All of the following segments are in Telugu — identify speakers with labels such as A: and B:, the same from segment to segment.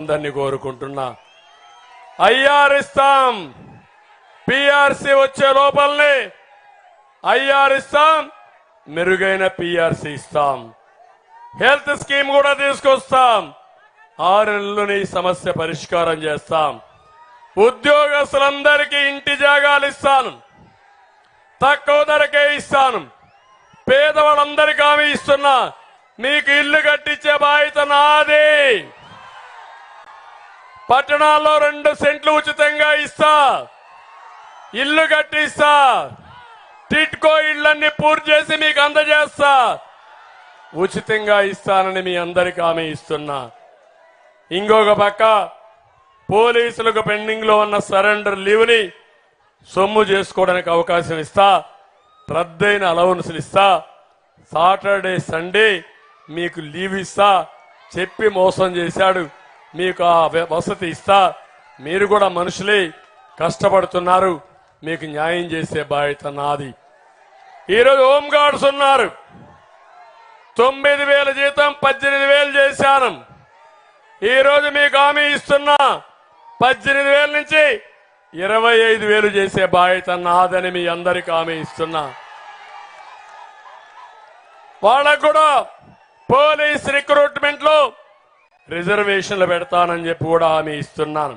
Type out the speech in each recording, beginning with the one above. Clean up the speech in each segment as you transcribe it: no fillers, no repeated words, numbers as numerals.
A: అందరినీ కోరుకుంటున్నా. ఐఆర్ ఇస్తాం, పిఆర్సీ వచ్చే లోపలనే ఐఆర్ ఇస్తాం, మెరుగైన పిఆర్సీ ఇస్తాం, హెల్త్ స్కీమ్ కూడా తీసుకొస్తాం. 6 నెలల్లోనే ఈ సమస్య పరిష్కారం చేస్తాం. ఉద్యోగస్తులందరికీ ఇంటి జాగాలు ఇస్తాను, తక్కువ ధరకే ఇస్తాను. పేదవాళ్ళందరికీ హామీ ఇస్తున్నా, మీకు ఇల్లు కట్టించే బాధ్యత నాది. పట్టణాల్లో 2 సెంట్లు ఉచితంగా ఇస్తా, ఇల్లు కట్టిస్తా, టిట్కో ఇళ్లన్నీ పూర్తి చేసి మీకు అందజేస్తా, ఉచితంగా ఇస్తానని మీ అందరికీ హామీ ఇస్తున్నా. ఇంకొక పక్క పోలీసులకు పెండింగ్ లో ఉన్న సరెండర్ లీవ్ ని సొమ్ము చేసుకోవడానికి అవకాశం ఇస్తా, రద్దయిన అలవెన్సులు ఇస్తా, సాటర్డే సండే మీకు లీవ్ ఇస్తా. చెప్పి మోసం చేశాడు, మీకు ఆ వసతి ఇస్తా. మీరు కూడా మనుషులే, కష్టపడుతున్నారు, మీకు న్యాయం చేసే బాధ్యత నాది. ఈరోజు హోంగార్డ్స్ ఉన్నారు, 9,000 జీతం 18,000 చేశాను. ఈరోజు మీకు హామీ ఇస్తున్నా, 18,000 నుంచి 25,000 చేసే బాధ్యత నాదని మీ అందరికీ హామీ ఇస్తున్నా. వాళ్ళకు కూడా పోలీస్ రిక్రూట్మెంట్ లో రిజర్వేషన్లు పెడతానని చెప్పి కూడా హామీ ఇస్తున్నాను.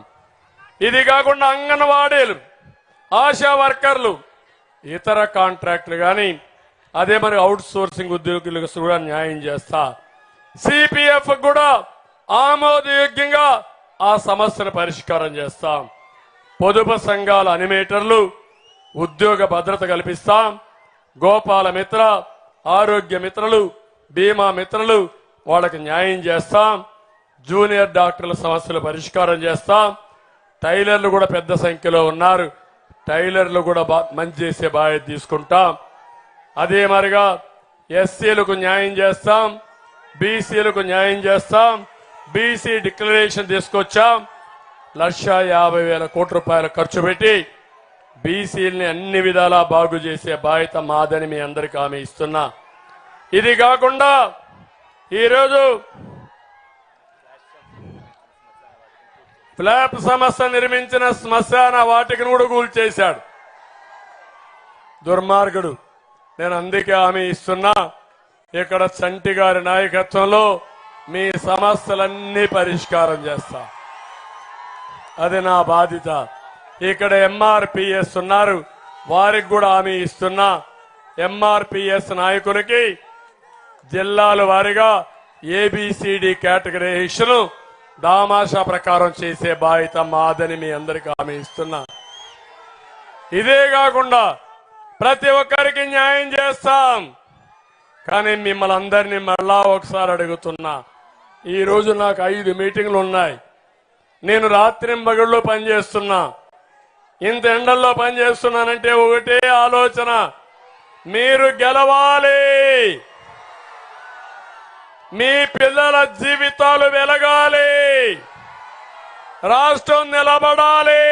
A: ఇది కాకుండా అంగన్వాడీలు, ఆశా వర్కర్లు, ఇతర కాంట్రాక్టులు కానీ అదే మరి అవుట్ సోర్సింగ్ ఉద్యోగులకు కూడా న్యాయం చేస్తా. సిపిఎఫ్ కూడా ఆమోదయోగ్యంగా ఆ సమస్యను పరిష్కారం చేస్తాం. పొదుపు సంఘాల అనిమేటర్లు ఉద్యోగ భద్రత కల్పిస్తాం. గోపాల మిత్ర, ఆరోగ్య మిత్రులు, బీమా మిత్రులు వాళ్ళకి న్యాయం చేస్తాం. జూనియర్ డాక్టర్ల సమస్యలు పరిష్కారం చేస్తాం. టైలర్లు కూడా పెద్ద సంఖ్యలో ఉన్నారు, టైలర్లు కూడా మంచి చేసే బాధ్యత తీసుకుంటాం. అదే మరిగా ఎస్సీలకు న్యాయం చేస్తాం, బీసీలకు న్యాయం చేస్తాం. బీసీ డిక్లరేషన్ తీసుకొచ్చాం. 1,50,000 కోట్ల రూపాయలు ఖర్చు పెట్టి బీసీలని అన్ని విధాలా బాగు చేసే బాధ్యత మాదని మీ అందరికీ హామీ ఇస్తున్నా. ఇది కాకుండా ఈరోజు ఫ్లాప్ సమస్య నిర్మించిన శ్మశాన వాటికను కూడా కూల్చేశాడు దుర్మార్గుడు. నేను అందుకే హామీ ఇస్తున్నా, ఇక్కడ చంటి గారి నాయకత్వంలో మీ సమస్యలన్నీ పరిష్కారం చేస్తా. అది నా బాధ్యత. ఇక్కడ ఎంఆర్పిఎస్ ఉన్నారు, వారికి కూడా హామీ ఇస్తున్నా. ఎంఆర్పిఎస్ నాయకునికి జిల్లాల వారీగా ఏబిసిడి కేటగిరైజేషన్ దామాషా ప్రకారం చేసే బాధ్యత మాదని మీ అందరికీ హామీ ఇస్తున్నా. ఇదే కాకుండా ప్రతి ఒక్కరికి న్యాయం చేస్తాం. కానీ మిమ్మల్ని అందరినీ మళ్ళా ఒకసారి అడుగుతున్నా, ఈ రోజు నాకు 5 మీటింగ్లు ఉన్నాయి. నేను రాత్రింబగళ్ళు పనిచేస్తున్నా. ఇంత ఎండల్లో పనిచేస్తున్నానంటే ఒకటే ఆలోచన, మీరు గెలవాలి, మీ పిల్లల జీవితాలు వెలగాలి, రాష్ట్రం నిలబడాలి.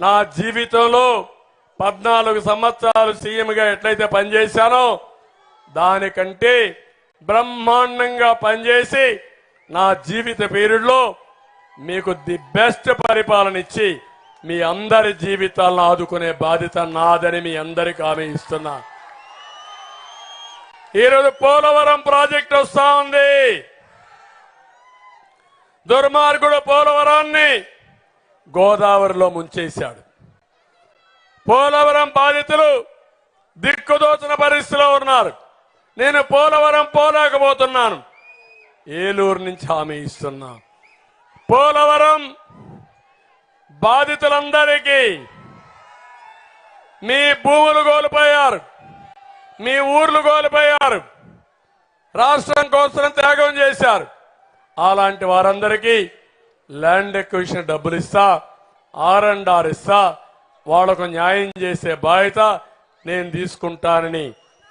A: నా జీవితంలో 14 సంవత్సరాలు సీఎంగా ఎట్లయితే పనిచేశానో దానికంటే బ్రహ్మాండంగా పనిచేసి నా జీవిత పీరియడ్లో మీకు ది బెస్ట్ పరిపాలన ఇచ్చి మీ అందరి జీవితాలను ఆదుకునే బాధ్యత నాదని మీ అందరికీ హామీ ఇస్తున్నా. ఈరోజు పోలవరం ప్రాజెక్టు వస్తా ఉంది. దుర్మార్గుడు పోలవరాన్ని గోదావరిలో ముంచేశాడు. పోలవరం బాధితులు దిక్కుదోచిన పరిస్థితిలో ఉన్నారు. నేను పోలవరం పోలేకపోతున్నాను. ఏలూరు నుంచి హామీ ఇస్తున్నా, పోలవరం బాధితులందరికీ మీ భూములు కోల్పోయారు, మీ ఊర్లు కోల్పోయారు, రాష్ట్రం కోసం త్యాగం చేశారు. అలాంటి వారందరికీ ల్యాండ్ ఎక్విజిషన్ డబ్బులు ఇస్తా, R&R ఇస్తా, వాళ్లకు న్యాయం చేసే బాధ్యత నేను తీసుకుంటానని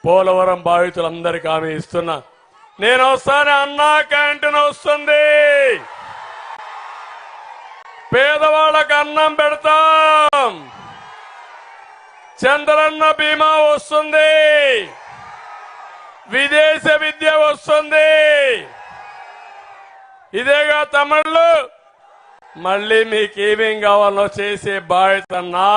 A: పోలవరం బాధితులందరికీ హామీ ఇస్తున్నా. నేను వస్తానే అన్నా క్యాంటీన్ వస్తుంది, పేదవాళ్ళకు అన్నం పెడతాం, చంద్రన్న బీమా వస్తుంది, విదేశ విద్య వస్తుంది. ఇదేగా తమిళ్లు మళ్ళీ మీకేమేం కావాలో చేసే బాధ్యత నాది.